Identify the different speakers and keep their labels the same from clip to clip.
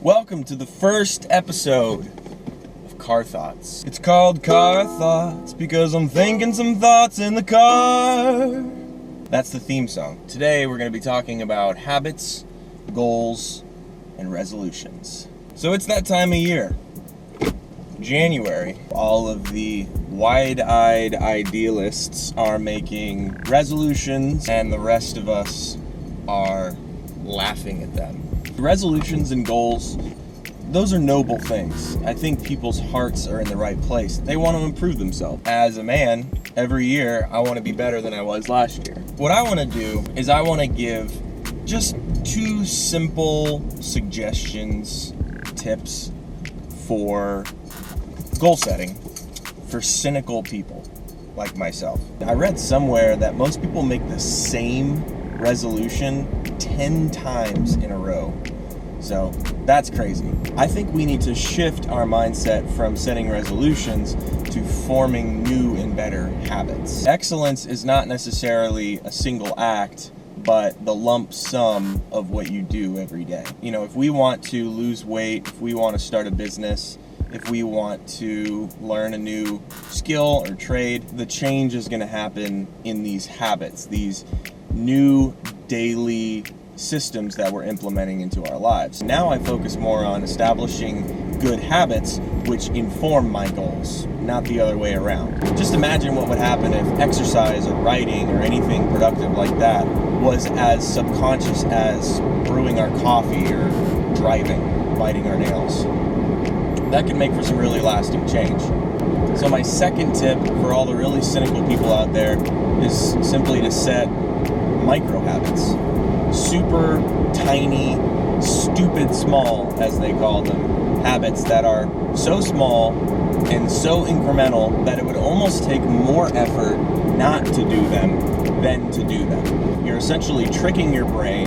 Speaker 1: Welcome to the first episode of Car Thoughts. It's called Car Thoughts because I'm thinking some thoughts in the car. That's the theme song. Today we're going to be talking about habits, goals, and resolutions. So it's that time of year. January. All of the wide-eyed idealists are making resolutions and the rest of us are laughing at them. Resolutions and goals, those are noble things. I think people's hearts are in the right place. They want to improve themselves. As a man, every year I want to be better than I was last year. What I want to do is I want to give just 2 simple suggestions, tips for goal setting for cynical people like myself. I read somewhere that most people make the same resolution 10 times in a row. So that's crazy. I think we need to shift our mindset from setting resolutions to forming new and better habits. Excellence is not necessarily a single act, but the lump sum of what you do every day. You know, if we want to lose weight, if we want to start a business, if we want to learn a new skill or trade, the change is going to happen in these habits, these new daily systems that we're implementing into our lives. Now I focus more on establishing good habits which inform my goals, not the other way around. Just imagine what would happen if exercise or writing or anything productive like that was as subconscious as brewing our coffee or driving, biting our nails. That could make for some really lasting change. So my second tip for all the really cynical people out there is simply to set micro habits. Super tiny, stupid small, as they call them, habits that are so small and so incremental that it would almost take more effort not to do them than to do them. You're essentially tricking your brain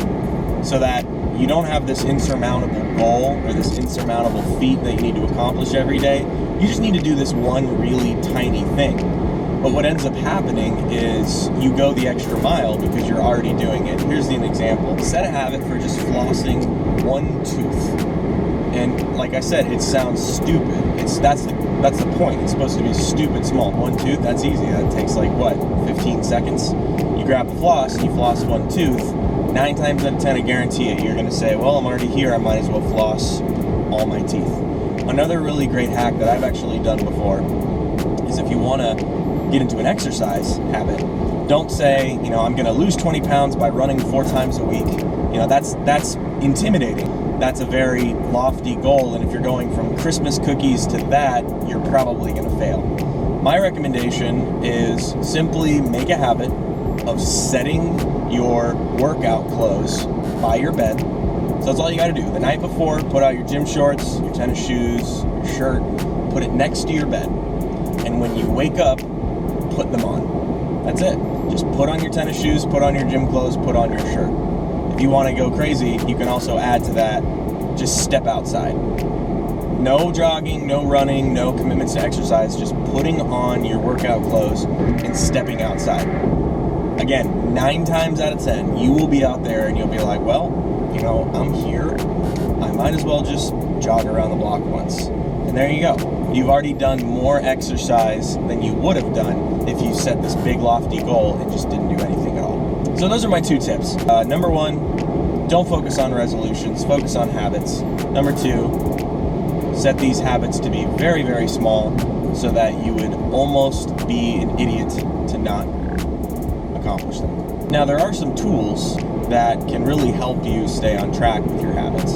Speaker 1: so that you don't have this insurmountable goal or this insurmountable feat that you need to accomplish every day. You just need to do this one really tiny thing. But what ends up happening is you go the extra mile because you're already doing it. Here's an example. Set a habit for just flossing one tooth. And like I said, it sounds stupid. That's the point. It's supposed to be stupid small. One tooth, that's easy. That takes 15 seconds. You grab the floss and you floss one tooth. 9 times out of 10, I guarantee it, you're going to say, well, I'm already here. I might as well floss all my teeth. Another really great hack that I've actually done before is if you want to get into an exercise habit, don't say, I'm going to lose 20 pounds by running 4 times a week. That's intimidating. That's a very lofty goal, and if you're going from Christmas cookies to that, you're probably going to fail. My recommendation is simply make a habit of setting your workout clothes by your bed. So that's all you got to do. The night before, put out your gym shorts, your tennis shoes, your shirt, put it next to your bed. And when you wake up, put them on. That's it. Just put on your tennis shoes, put on your gym clothes, put on your shirt. If you want to go crazy, you can also add to that, just step outside. No jogging, no running, no commitments to exercise, just putting on your workout clothes and stepping outside. Again, 9 times out of 10, you will be out there and you'll be like, well, I'm here. I might as well just jog around the block once. And there you go. You've already done more exercise than you would have done if you set this big lofty goal and just didn't do anything at all. So those are my 2 tips. Number 1, don't focus on resolutions, focus on habits. Number 2, set these habits to be very, very small so that you would almost be an idiot to not accomplish them. Now there are some tools that can really help you stay on track with your habits.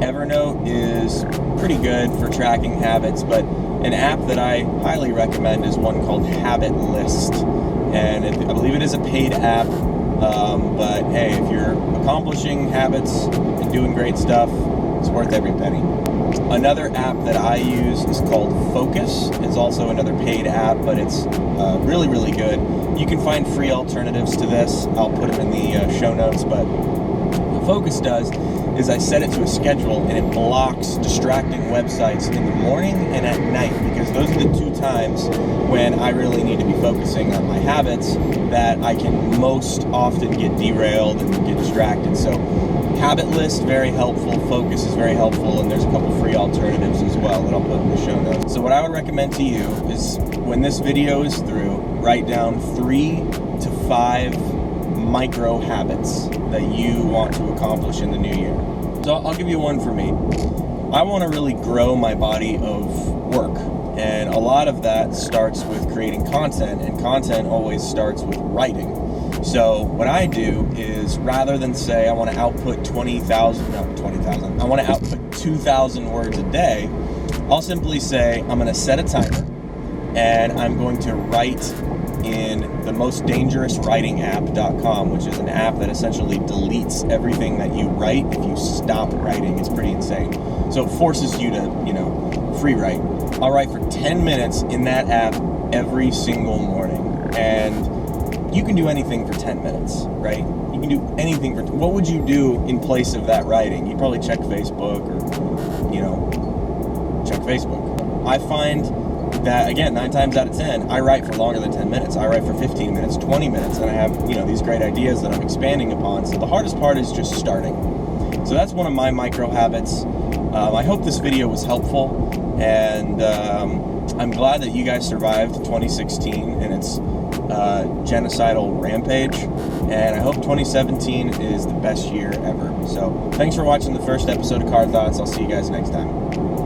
Speaker 1: Evernote is pretty good for tracking habits, but an app that I highly recommend is one called Habit List. And I believe it is a paid app, but hey, if you're accomplishing habits and doing great stuff, it's worth every penny. Another app that I use is called Focus. It's also another paid app, but it's really, really good. You can find free alternatives to this. I'll put them in the show notes, but what Focus does is I set it to a schedule and it blocks distracting websites in the morning and at night, because those are the 2 times when I really need to be focusing on my habits that I can most often get derailed and get distracted. So Habit list, very helpful. Focus is very helpful, and there's a couple free alternatives as well that I'll put in the show notes. So what I would recommend to you is, when this video is through, write down 3 to 5 micro habits that you want to accomplish in the new year. So I'll give you one for me. I want to really grow my body of work, and a lot of that starts with creating content, and content always starts with writing. So what I do is, rather than say I want to output 20,000, I want to output 2,000 words a day, I'll simply say I'm going to set a timer, and I'm going to write in the most dangerous writing app.com, which is an app that essentially deletes everything that you write if you stop writing. It's pretty insane. So it forces you to, free write. I'll write for 10 minutes in that app every single morning. And you can do anything for 10 minutes, right? You can do anything for, what would you do in place of that writing? You'd probably check Facebook or, check Facebook. I find that, again, 9 times out of 10, I write for longer than 10 minutes. I write for 15 minutes, 20 minutes, and I have, these great ideas that I'm expanding upon. So the hardest part is just starting. So that's one of my micro habits. I hope this video was helpful, and I'm glad that you guys survived 2016 and its genocidal rampage, and I hope 2017 is the best year ever. So thanks for watching the first episode of Car Thoughts. I'll see you guys next time.